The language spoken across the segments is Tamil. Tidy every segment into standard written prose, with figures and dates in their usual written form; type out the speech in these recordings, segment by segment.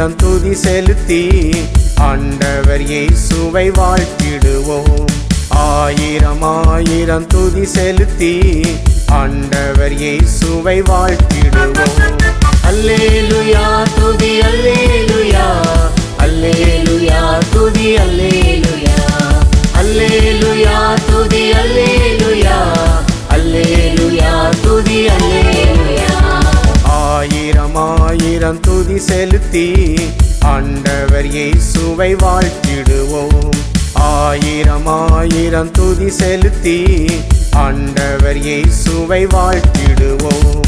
ஆயிரம் துதி செலுத்தி ஆண்டவர் இயேசுவை வாழ்த்திடுவோம். ஆயிரம் ஆயிரம் துதி செலுத்தி ஆண்டவர் இயேசுவை வாழ்த்திடுவோம். அல்லேலூயா துதி அல்லேலூயா, அல்லேலூயா துதி அல்லேலூயா, அல்லேலூயா துதி அல்லேலூயா, அல்லேலூயா துதி அல்லேலூயா. ஆயிரம் ஆயிரம் துதி செலுத்தி ஆண்டவர் இயேசுவை வாழ்த்திடுவோம். ஆயிரம் ஆயிரம் துதி செலுத்தி ஆண்டவர் இயேசுவை வாழ்த்திடுவோம்.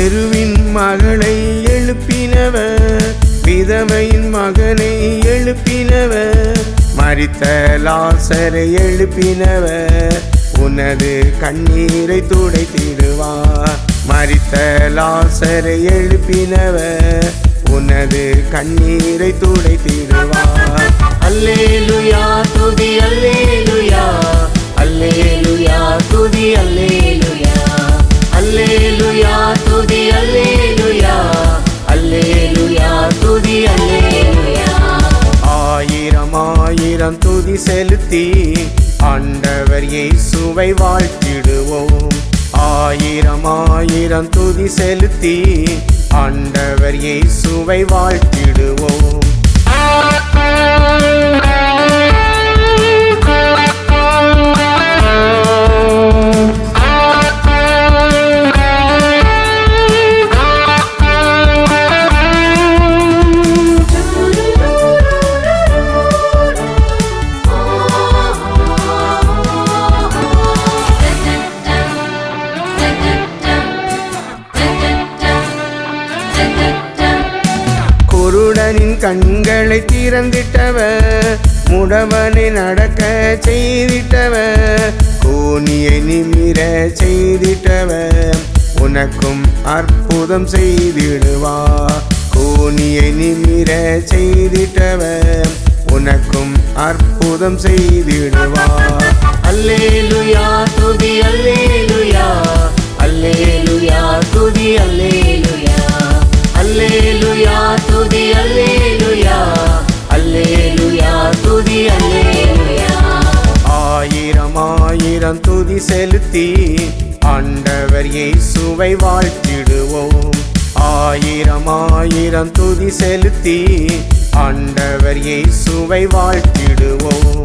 எருவின் மகளை எழுப்பினவர், விதவையின் மகனை எழுப்பினவர், மரித்த லாசரை எழுப்பினவர், உனது கண்ணீரை துடைத்திடுவார். மரித்த லாசரை எழுப்பினவர், உனது கண்ணீரை துடைத்திடுவார். அல்லேலூயா துதி அல்லேலூயா, அல்லேலூயா துதி அல்லேலூயா, அல்லேலூயா துதி அல்லேலூயா, அல்லேலூயா துதி அல்லேலூயா. ஆயிரம் ஆயிரம் துதி செலுத்தி ஆண்டவர் இயேசுவை வாழ்த்திடுவோம். ஆயிரம் ஆயிரம் துதி செலுத்தி ஆண்டவர் இயேசுவை வாழ்த்திடுவோம். குருடனின் கண்களை திறந்திட்டவர், முடவனை நடக்க செய்திட்டவர், கூனியை நிமிர செய்திட்டவர், உனக்கும் அற்புதம் செய்திடுவார். கூனியை நிமிர செய்திட்டவர், உனக்கும் அற்புதம் செய்திடுவார். அல்லேலூயா துதி அல்லேலூயா, அல்லேலூயா துதி அல்லேலூயா, அல்லேலூயா துதி அல்லேலூயா, அல்லேலூயா துதி அல்லேலூயா. ஆயிரம் ஆயிரம் துதி செலுத்தி ஆண்டவர் இயேசுவை வாழ்த்திடுவோம். ஆயிரம் ஆயிரம் துதி செலுத்தி ஆண்டவர் இயேசுவை வாழ்த்திடுவோம்.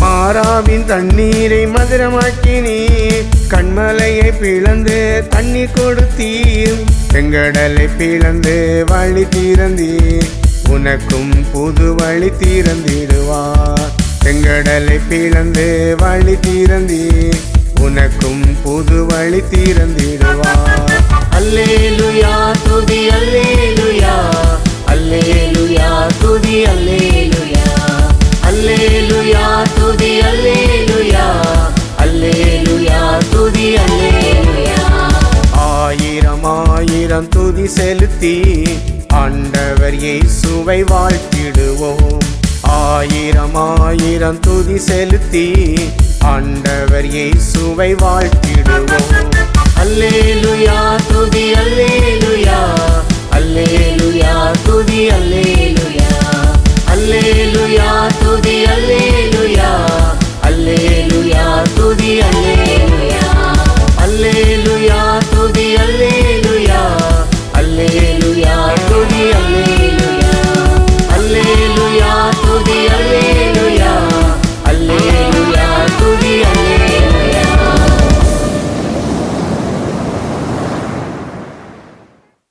மாறாவின் தண்ணீரை மதுரமாக்கினீர், கண்மலையை பிளந்து தண்ணீர் கொடுத்தீர், செங்கடலை பிளந்து வழி திறந்தீர், உனக்கும் புது வழி திறந்திடுவார். செங்கடலை பிளந்து வழி திறந்தீர், உனக்கும் புது வழி திறந்திடுவார். அல்லேலூயா துதி அல்லேலூயா, அல்லேலூயா துதி அல்லேலூயா, அல்லேலூயா துதி அல்லேலூயா, அல்லேலூயா துதி அல்லேலூயா. ஆயிரம் ஆயிரம் துதி செலுத்தி ஆண்டவர் இயேசுவை வாழ்த்திடுவோம். ஆயிரம் ஆயிரம் துதி செலுத்தி ஆண்டவர் இயேசுவை வாழ்த்திடுவோம். அல்லேலூயா